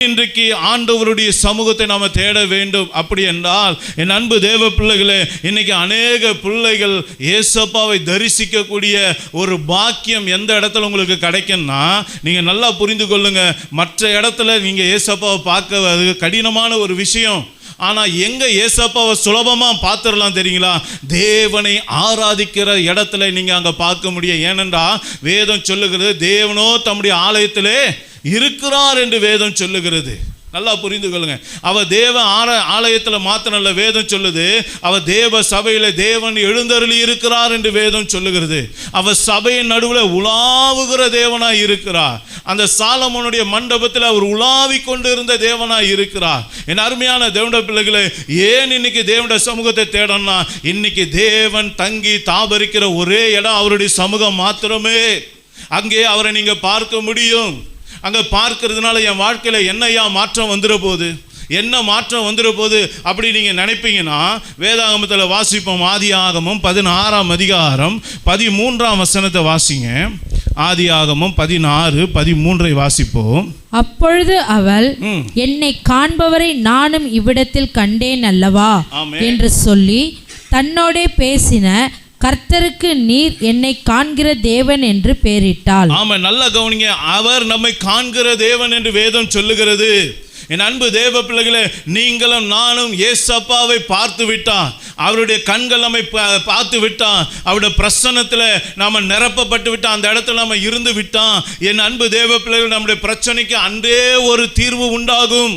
இன்றைக்கு ஆண்டவருடைய சமூகத்தை நாம தேட வேண்டும். அப்படி என்றால் என் அன்பு தேவ பிள்ளைகளே, இன்னைக்கு அநேக பிள்ளைகள் இயேசப்பாவை தரிசிக்கக்கூடிய ஒரு பாக்கியம் எந்த இடத்துல உங்களுக்கு கிடைக்கும்னா, நீங்க நல்லா புரிந்து கொள்ளுங்க, மற்ற இடத்துல நீங்க இயேசப்பாவை பார்க்க அது கடினமான ஒரு விஷயம். ஆனால் எங்கே ஏசப்பாவை சுலபமாக பார்த்துடலாம் தெரியுங்களா? தேவனை ஆராதிக்கிற இடத்துல நீங்கள் அங்கே பார்க்க முடியும். ஏனென்றால் வேதம் சொல்லுகிறது, தேவனோ தம்முடைய ஆலயத்திலே இருக்கிறார் என்று வேதம் சொல்லுகிறது. நல்லா புரிந்து கொள்ளுங்க. அவர் தேவ ஆலயத்தில் மாத்திரமல்ல, வேதம் சொல்லுது அவர் தேவ சபையில் தேவன் எழுந்தருளி இருக்கிறார் என்று வேதம் சொல்லுகிறது. அவர் சபையின் நடுவில் உலாவுகிற தேவனாய் இருக்கிறார். அந்த சாலமோனுடைய மண்டபத்தில் அவர் உலாவி கொண்டு இருந்த தேவனாய் இருக்கிறார். என் அருமையான தேவனுடைய பிள்ளைகளே, ஏன் இன்னைக்கு தேவனுடைய சமூகத்தை தேடணும்னா, இன்னைக்கு தேவன் தங்கி தாபரிக்கிற ஒரே இடம் அவருடைய சமூகம் மாத்திரமே. அங்கே அவரை நீங்க பார்க்க முடியும். அங்கே பார்க்கறதுனால என் வாழ்க்கையில் என்னையா மாற்றம் வந்துட போகுது, என்ன மாற்றம் வந்துட போகுது அப்படி நீங்கள் நினைப்பீங்கன்னா, வேதாகமத்தில் வாசிப்போம். ஆதியாகமம் 16ஆம் அதிகாரம் 13ஆம் வசனத்தை வாசிங்க. ஆதியாகமம் 16:13 வாசிப்போம். அப்பொழுது அவள், என்னை காண்பவரை நானும் இவ்விடத்தில் கண்டேன் அல்லவா என்று சொல்லி தன்னோடே பேசின கர்த்தருக்கு நீர் என்னை காண்கிற தேவன் என்று பெயரிட்டாள். ஆமா, நல்லா கவனிங்க. அவர் நம்மை காண்கிற தேவன் என்று வேதம் சொல்லுகிறது. என் அன்பு தேவ பிள்ளைகளே, நீங்களும் நானும் ஏசப்பாவை பார்த்து விட்டான், அவருடைய கண்கள் நம்மை பார்த்து விட்டான், அவருடைய பிரசன்னத்தில் நாம நிரப்பப்பட்டு விட்டான், அந்த இடத்துல நம்ம இருந்து விட்டான். என் அன்பு தேவ பிள்ளைகள், நம்முடைய பிரச்சனைக்கு அன்றே ஒரு தீர்வு உண்டாகும்.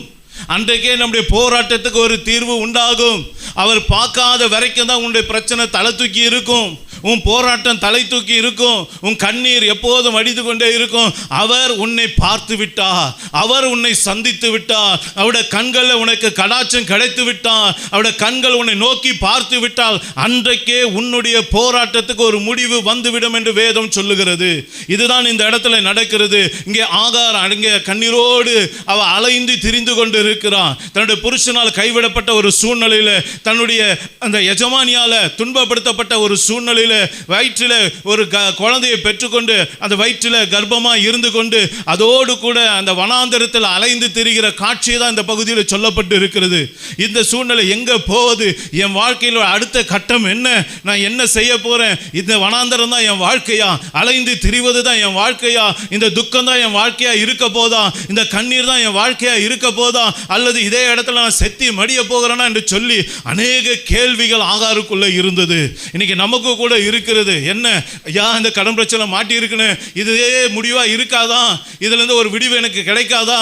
அன்றைக்கே நம்முடைய போராட்டத்துக்கு ஒரு தீர்வு உண்டாகும். அவர் பார்க்காத வரைக்கும் தான் உன்னுடைய பிரச்சனை தலை தூக்கி இருக்கும், உன் போராட்டம் தலை தூக்கி இருக்கும், உன் கண்ணீர் எப்போதும் வடித்து கொண்டே இருக்கும். அவர் உன்னை பார்த்து விட்டார், அவர் உன்னை சந்தித்து விட்டார், அவருடைய கண்களில் உனக்கு கடாட்சம் கிடைத்து விட்டார், அவருடைய கண்கள் உன்னை நோக்கி பார்த்து விட்டால் அன்றைக்கே உன்னுடைய போராட்டத்துக்கு ஒரு முடிவு வந்துவிடும் என்று வேதம் சொல்லுகிறது. இதுதான் இந்த இடத்துல நடக்கிறது. இங்கே ஆகார் அங்கே கண்ணீரோடு அவ அலைந்து திரிந்து கொண்டு இருக்கிறான். தன்னுடைய புருஷனால் கைவிடப்பட்ட ஒரு சூழ்நிலையில், தன்னுடைய அந்த எஜமானியால துன்பப்படுத்தப்பட்ட ஒரு சூழ்நிலையில், வயிற்றில் ஒரு குழந்தையை பெற்றுக்கொண்டு அந்த வயிற்றில் கர்ப்பமாக இருந்து கொண்டு அதோடு கூட அந்த வனாந்தரத்தில் அலைந்து திரிகிற காட்சி தான் இந்த பகுதியில் சொல்லப்பட்டு இருக்கிறது. இந்த சூழ்நிலை எங்கே போகுது, என் வாழ்க்கையில் அடுத்த கட்டம் என்ன, நான் என்ன செய்ய போறேன், இந்த வனாந்தரம் தான் என் வாழ்க்கையா, அலைந்து திரிவது தான் என் வாழ்க்கையா, இந்த துக்கம் தான் என் வாழ்க்கையா இருக்க போதா, இந்த கண்ணீர் தான் என் வாழ்க்கையா இருக்க போதா, அல்லது இதே இடத்துல நான் செத்தி மடிய போகிறேன்னா என்று சொல்லி அநேக கேள்விகள் ஆகாருக்குள்ள இருந்தது. இன்னைக்கு நமக்கு கூட இருக்கிறது. என்ன ஐயா, இந்த கடன் பிரச்சனை மாட்டி இருக்குன்னு, இதே முடிவா இருக்காதா, இதுல இருந்து ஒரு விடிவு எனக்கு கிடைக்காதா,